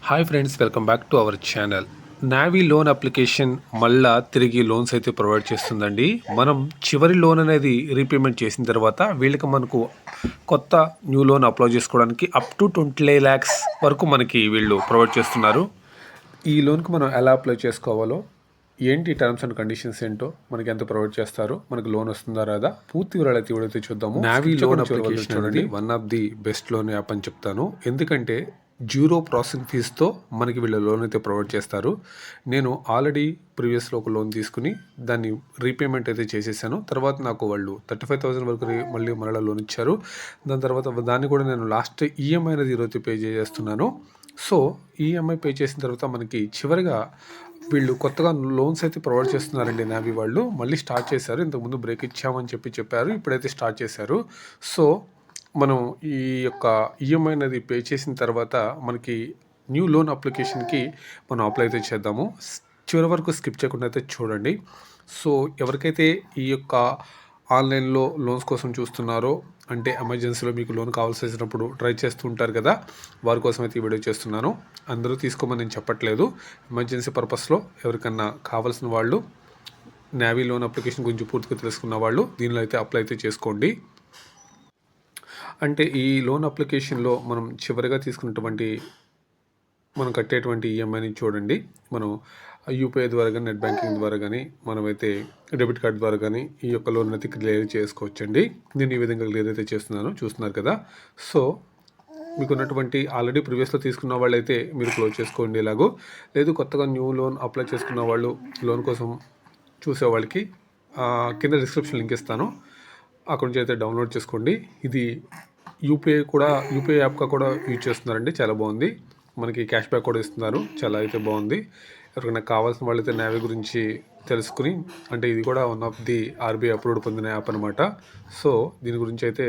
Hi friends, welcome back to our channel. Navy loan application మళ్ళా తిరిగి loans అయితే provide చేస్తుందండి. మనం చివరి లోన్ అనేది రీపేమెంట్ చేసిన తర్వాత మనకు కొత్త న్యూ లోన్ అప్లై చేసుకోవడానికి అప్ టు 20 lakhs వరకు మనకి వీళ్ళు ప్రొవైడ్ చేస్తున్నారు. ఈ లోన్కి మనం ఎలా అప్లై చేసుకోవాలో, ఏంటి టర్మ్స్ అండ్ కండిషన్స్ ఏంటో, మనకి ఎంత ప్రొవైడ్ చేస్తారో, మనకి లోన్ వస్తుందా రాదా, పూర్తి వివరాలు అయితే ఇవిడైతే చూద్దాము. నావీ లోన్ అప్లికేషన్ అనేది one of the best loan app అని చెప్తాను. ఎందుకంటే జీరో ప్రాసెసింగ్ ఫీజుతో మనకి వీళ్ళు లోన్ అయితే ప్రొవైడ్ చేస్తారు. నేను ఆల్రెడీ ప్రీవియస్లో ఒక లోన్ తీసుకుని దాన్ని రీపేమెంట్ అయితే చేసేసాను. తర్వాత నాకు వాళ్ళు 35,000 వరకు మళ్ళీ లోన్ ఇచ్చారు. దాని తర్వాత దాన్ని కూడా నేను లాస్ట్ ఈఎంఐ అనేది ఈరోజు పే చేస్తున్నాను. సో ఈఎంఐ పే చేసిన తర్వాత మనకి చివరిగా వీళ్ళు కొత్తగా లోన్స్ అయితే ప్రొవైడ్ చేస్తున్నారండి. నావీ వాళ్ళు మళ్ళీ స్టార్ట్ చేశారు. ఇంతకుముందు బ్రేక్ ఇచ్చామని చెప్పారు, ఇప్పుడైతే స్టార్ట్ చేశారు. సో మనం ఈ యొక్క ఈఎంఐ అనేది పే చేసిన తర్వాత మనకి న్యూ లోన్ అప్లికేషన్కి మనం అప్లై అయితే చేద్దాము. చివరి వరకు స్కిప్ చేయకుండా అయితే చూడండి. సో ఎవరికైతే ఈ యొక్క ఆన్లైన్లో లోన్స్ కోసం చూస్తున్నారో, అంటే ఎమర్జెన్సీలో మీకు లోన్ కావాల్సి వచ్చినప్పుడు ట్రై చేస్తూ ఉంటారు కదా, వారి కోసం అయితే ఈ వీడియో చేస్తున్నాను. అందరూ తీసుకోమని నేను చెప్పట్లేదు. ఎమర్జెన్సీ పర్పస్లో ఎవరికన్నా కావాల్సిన వాళ్ళు, నావీ లోన్ అప్లికేషన్ గురించి పూర్తిగా తెలుసుకున్న వాళ్ళు దీనిలో అయితే అప్లై అయితే చేసుకోండి. అంటే ఈ లోన్ అప్లికేషన్లో మనం చివరిగా తీసుకున్నటువంటి మనం కట్టేటువంటి ఈఎంఐని చూడండి. మనం యూపీఐ ద్వారా కానీ, నెట్ బ్యాంకింగ్ ద్వారా కానీ, మనమైతే డెబిట్ కార్డ్ ద్వారా కానీ ఈ యొక్క లోన్ అయితే క్లియర్ చేసుకోవచ్చండి. నేను ఈ విధంగా క్లియర్ అయితే చేస్తున్నాను, చూస్తున్నారు కదా. సో మీకు ఉన్నటువంటి ఆల్రెడీ ప్రీవియస్లో తీసుకున్న వాళ్ళు అయితే మీరు క్లోజ్ చేసుకోండి. ఇలాగో లేదు కొత్తగా న్యూ లోన్ అప్లై చేసుకున్న వాళ్ళు, లోన్ కోసం చూసేవాళ్ళకి కింద డిస్క్రిప్షన్ లింక్ ఇస్తాను, అక్కడ నుంచి అయితే డౌన్లోడ్ చేసుకోండి. ఇది యూపీఐ యాప్గా కూడా యూజ్ చేస్తున్నారండి. చాలా బాగుంది. మనకి క్యాష్ బ్యాక్ కూడా ఇస్తున్నారు. చాలా అయితే బాగుంది. ఎవరికైనా కావాల్సిన వాళ్ళైతే నావీ గురించి తెలుసుకుని, అంటే ఇది కూడా one of the RBI approved పొందిన యాప్ అనమాట. సో దీని గురించి అయితే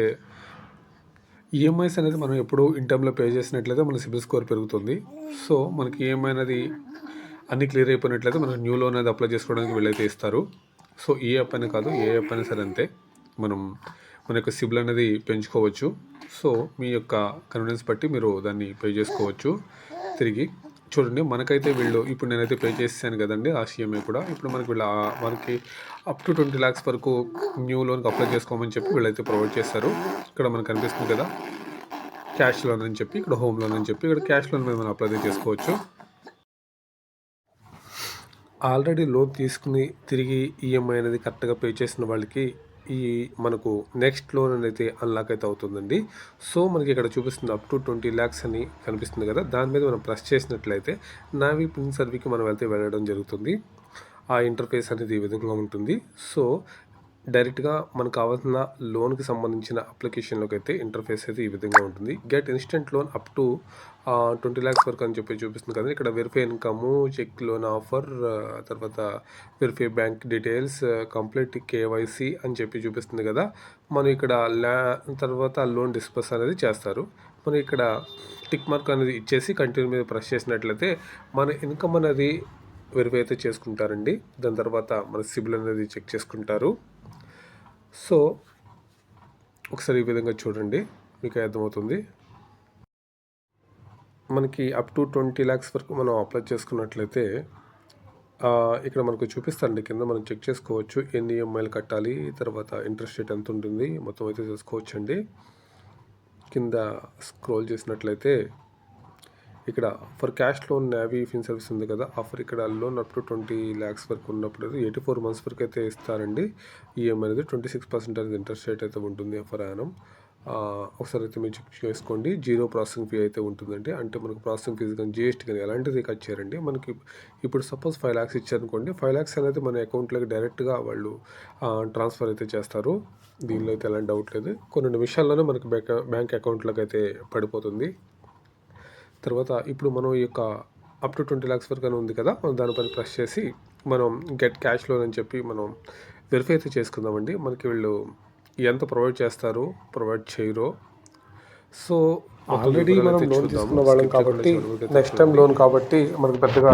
ఈఎంఐస్ అనేది మనం ఎప్పుడు ఇన్ టైంలో పే చేసినట్లయితే మన సిబిల్ స్కోర్ పెరుగుతుంది. సో మనకి ఈఎంఐ అనేది అన్నీ క్లియర్ అయిపోయినట్లయితే మనకు న్యూ లోన్ అనేది అప్లై చేసుకోవడానికి వీళ్ళైతే ఇస్తారు. సో ఈ యాప్ అనే కాదు, ఏ యాప్ అయినా సరే అంతే, మన యొక్క సిబిల్ అనేది పెంచుకోవచ్చు. సో మీ యొక్క కన్వీనియన్స్ బట్టి మీరు దాన్ని పే చేసుకోవచ్చు. తిరిగి చూడండి, మనకైతే వీళ్ళు ఇప్పుడు నేనైతే పే చేసాను కదండి ఆ ఈఎంఐ కూడా. ఇప్పుడు మనకి అప్ టు 20 lakhs వరకు న్యూ లోన్కి అప్లై చేసుకోమని చెప్పి వీళ్ళైతే ప్రొవైడ్ చేస్తారు. ఇక్కడ మనకు కనిపిస్తుంది కదా క్యాష్ లోన్ అని చెప్పి, ఇక్కడ హోమ్ లోన్ అని చెప్పి, ఇక్కడ క్యాష్ లోన్ మీద మనం అప్లై చేసుకోవచ్చు. ఆల్రెడీ లోన్ తీసుకుని తిరిగి ఈఎంఐ అనేది కరెక్ట్గా పే చేసిన వాళ్ళకి మనకు నెక్స్ట్ లోన్ అనేది అన్లాక్ అయితే అవుతుందండి. సో మనకి ఇక్కడ చూపిస్తుంది అప్ టు 20 lakhs అని కనిపిస్తుంది కదా, దాని మీద మనం ప్రెస్ చేసినట్లయితే నావీ పిన్ సర్వీకి మనం వెళ్ళడం జరుగుతుంది. ఆ ఇంటర్ఫేస్ అనేది ఈ విధంగా ఉంటుంది. సో డైరెక్ట్గా మనకు కావాల్సిన లోన్కి సంబంధించిన అప్లికేషన్లోకి అయితే ఇంటర్ఫేస్ అయితే ఈ విధంగా ఉంటుంది. Get instant loan up to 20 lakhs వరకు అని చెప్పి చూపిస్తుంది కదా. ఇక్కడ verify income, check loan offer, తర్వాత verify bank details, complete KYC అని చెప్పి చూపిస్తుంది కదా. మనం ఇక్కడ తర్వాత లోన్ డిస్పర్స్ అనేది చేస్తారు. మనం ఇక్కడ టిక్ మార్క్ అనేది ఇచ్చేసి కంటిన్యూ మీద ప్రెస్ చేసినట్లయితే మన ఇన్కమ్ అనేది వెరిఫై అయితే చేసుకుంటారండి. దాని తర్వాత మన సిబిల్ అనేది చెక్ చేసుకుంటారు. సో ఒకసారి ఈ విధంగా చూడండి, మీకు అర్థమవుతుంది. మనకి అప్ టు 20 lakhs వరకు మనం అప్లై చేసుకున్నట్లయితే ఇక్కడ మనకు చూపిస్తారండి. కింద మనం చెక్ చేసుకోవచ్చు ఎన్ని ఈఎంఐలు కట్టాలి, తర్వాత ఇంట్రెస్ట్ రేట్ ఎంత ఉంటుంది, మొత్తం అయితే తెలుసుకోవచ్చు అండి. కింద స్క్రోల్ చేసినట్లయితే ఇక్కడ for cash loan Navi fin service ఉంది కదా, ఆఫర్ ఇక్కడ లోన్ అప్ టు 20 lakhs వరకు ఉన్నప్పుడు 84 months వరకు అయితే ఇస్తారండి. ఈఎంఐ అనేది 26% అనేది ఇంట్రెస్ట్ రేట్ అయితే ఉంటుంది ఫర్ యానం. ఒకసారి అయితే మీరు చెక్ చేసుకోండి. జీరో ప్రాసెసింగ్ ఫీ అయితే ఉంటుందండి. అంటే మనకు ప్రాసెసింగ్ ఫీజు కానీ, జిఎస్టీ కానీ ఎలాంటిది కట్ చేయరండి. మనకి ఇప్పుడు సపోజ్ 5 lakhs ఇచ్చారనుకోండి, 5 lakhs అనేది మన అకౌంట్లోకి డైరెక్ట్గా వాళ్ళు ట్రాన్స్ఫర్ అయితే చేస్తారు. దీనిలో అయితే ఎలాంటి డౌట్ లేదు. కొన్ని నిమిషాల్లోనే మనకి బ్యాంక్ అకౌంట్లోకి అయితే పడిపోతుంది. తర్వాత ఇప్పుడు మనం ఈ యొక్క అప్ టు 20 lakhs వరకు అని ఉంది కదా, మనం దానిపైన ప్రెస్ చేసి మనం గెట్ క్యాష్ లోన్ అని చెప్పి మనం వెరిఫై అయితే చేసుకుందామండి. మనకి వీళ్ళు ఎంత ప్రొవైడ్ చేస్తారు, ప్రొవైడ్ చేయరో. సో ఆల్రెడీ మనం లోన్ తీసుకున్న వాళ్ళం కాబట్టి, నెక్స్ట్ టైం లోన్ కాబట్టి మనకు పెద్దగా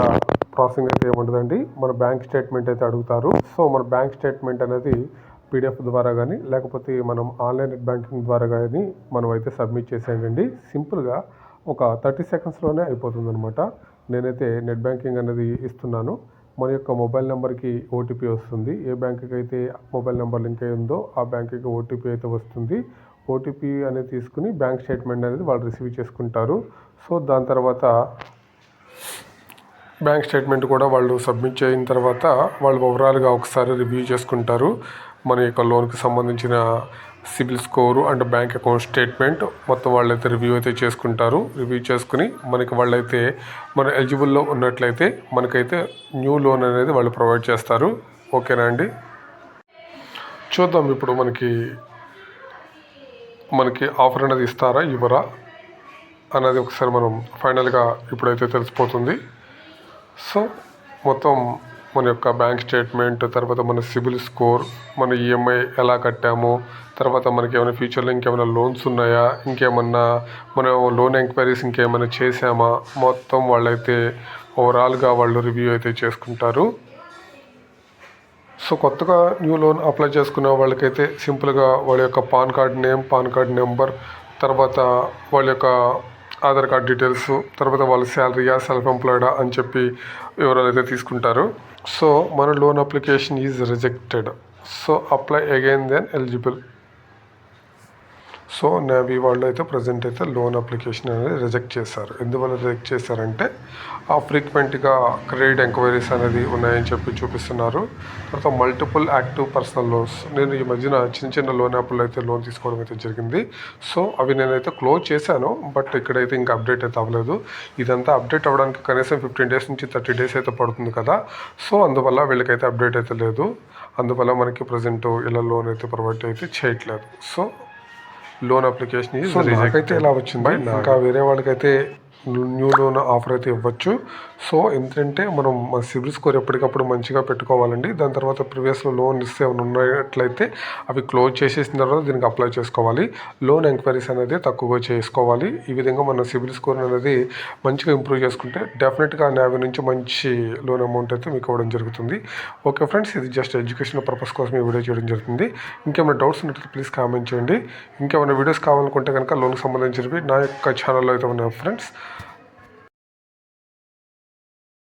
ప్రాసెసింగ్ అయితే ఏముంటుందండి. మన బ్యాంక్ స్టేట్మెంట్ అయితే అడుగుతారు. సో మన బ్యాంక్ స్టేట్మెంట్ అనేది పీడిఎఫ్ ద్వారా కానీ, లేకపోతే మనం ఆన్లైన్ నెట్ బ్యాంకింగ్ ద్వారా కానీ మనం అయితే సబ్మిట్ చేసేయండి. సింపుల్గా ఒక 30 సెకండ్స్లోనే అయిపోతుందన్నమాట. నేనైతే నెట్ బ్యాంకింగ్ అనేది ఇస్తున్నాను. మన యొక్క మొబైల్ నెంబర్కి ఓటీపీ వస్తుంది. ఏ బ్యాంకుకి అయితే మొబైల్ నెంబర్ లింక్ అయి ఉందో ఆ బ్యాంకుకి ఓటీపీ అయితే వస్తుంది. ఓటీపీ అనేది తీసుకుని బ్యాంక్ స్టేట్మెంట్ అనేది వాళ్ళు రిసీవ్ చేసుకుంటారు. సో దాని తర్వాత బ్యాంక్ స్టేట్మెంట్ కూడా వాళ్ళు సబ్మిట్ చేయిన తర్వాత వాళ్ళు ఓవరాల్గా ఒకసారి రివ్యూ చేసుకుంటారు. మన యొక్క లోన్కి సంబంధించిన CIBIL score and bank account statement మొత్తం వాళ్ళైతే రివ్యూ అయితే చేసుకుంటారు. రివ్యూ చేసుకుని మనకి వాళ్ళైతే మన ఎలిజిబుల్లో ఉన్నట్లయితే మనకైతే న్యూ లోన్ అనేది వాళ్ళు ప్రొవైడ్ చేస్తారు. ఓకేనా అండి? చూద్దాం ఇప్పుడు మనకి ఆఫర్ అనేది ఇస్తారా ఇవ్వరా అన్నది ఒకసారి మనం ఫైనల్గా ఇప్పుడైతే తెలిసిపోతుంది. సో మొత్తం మన యొక్క బ్యాంక్ స్టేట్మెంట్, తర్వాత మన సిబిల్ స్కోర్, మన ఈఎంఐ ఎలా కట్టాము, తర్వాత మనకి ఏమైనా ఫ్యూచర్లో ఇంకేమైనా లోన్స్ ఉన్నాయా, ఇంకేమన్నా మనం లోన్ ఎంక్వైరీస్ ఇంకేమైనా చేసామా, మొత్తం వాళ్ళైతే ఓవరాల్గా వాళ్ళు రివ్యూ అయితే చేసుకుంటారు. సో కొత్తగా న్యూ లోన్ అప్లై చేసుకున్న వాళ్ళకైతే సింపుల్గా వాళ్ళ యొక్క pan card name, pan card number, తర్వాత వాళ్ళ యొక్క ఆధార్ కార్డ్ డీటెయిల్స్, తర్వాత వాళ్ళ శాలరీయా, సెల్ఫ్ ఎంప్లాయిడా అని చెప్పి వివరాలు అయితే తీసుకుంటారు. సో మన loan application is rejected, so apply again then eligible. So Navi వాళ్ళు అయితే ప్రజెంట్ అయితే లోన్ అప్లికేషన్ అనేది రిజెక్ట్ చేశారు. ఎందువల్ల రిజెక్ట్ చేశారంటే ఫ్రీక్వెంట్గా క్రెడిట్ ఎంక్వైరీస్ అనేది ఉన్నాయని చెప్పి చూపిస్తున్నారు. తర్వాత మల్టిపుల్ యాక్టివ్ పర్సనల్ లోన్స్, నేను ఈ మధ్యన చిన్న లోన్ యాప్లో అయితే లోన్ తీసుకోవడం అయితే జరిగింది. సో అవి నేనైతే క్లోజ్ చేశాను, బట్ ఇక్కడైతే ఇంకా అప్డేట్ అయితే అవ్వలేదు. ఇదంతా అప్డేట్ అవ్వడానికి కనీసం 15 డేస్ నుంచి 30 డేస్ అయితే పడుతుంది కదా. సో అందువల్ల వీళ్ళకైతే అప్డేట్ అయితే లేదు. అందువల్ల మనకి ప్రజెంట్ ఇలా లోన్ అయితే ప్రొవైడ్ అయితే చేయట్లేదు. సో లోన్ అప్లికేషన్ నాకైతే ఇలా వచ్చింది. ఇంకా వేరే వాళ్ళకైతే న్యూ లోన్ ఆఫర్ అయితే ఇవ్వచ్చు. సో ఎందుకంటే మనం మన సిబిల్ స్కోర్ ఎప్పటికప్పుడు మంచిగా పెట్టుకోవాలండి. దాని తర్వాత ప్రీవియస్లో లోన్ ఇస్తే ఏమైనా ఉన్నట్లయితే అవి క్లోజ్ చేసేసిన తర్వాత దీనికి అప్లై చేసుకోవాలి. లోన్ ఎంక్వైరీస్ అనేది తక్కువగా చేసుకోవాలి. ఈ విధంగా మన సిబిల్ స్కోర్ అనేది మంచిగా ఇంప్రూవ్ చేసుకుంటే డెఫినెట్గా నావీ నుంచి మంచి లోన్ అమౌంట్ అయితే మీకు ఇవ్వడం జరుగుతుంది. ఓకే ఫ్రెండ్స్, ఇది జస్ట్ ఎడ్యుకేషన్ పర్పస్ కోసం ఈ వీడియో చేయడం జరుగుతుంది. ఇంకేమైనా డౌట్స్ ఉన్నట్లయితే ప్లీజ్ కామెంట్ చేయండి. ఇంకేమైనా వీడియోస్ కావాలనుకుంటే కనుక లోన్కి సంబంధించినవి నా యొక్క ఛానల్లో అయితే ఉన్నాయి ఫ్రెండ్స్.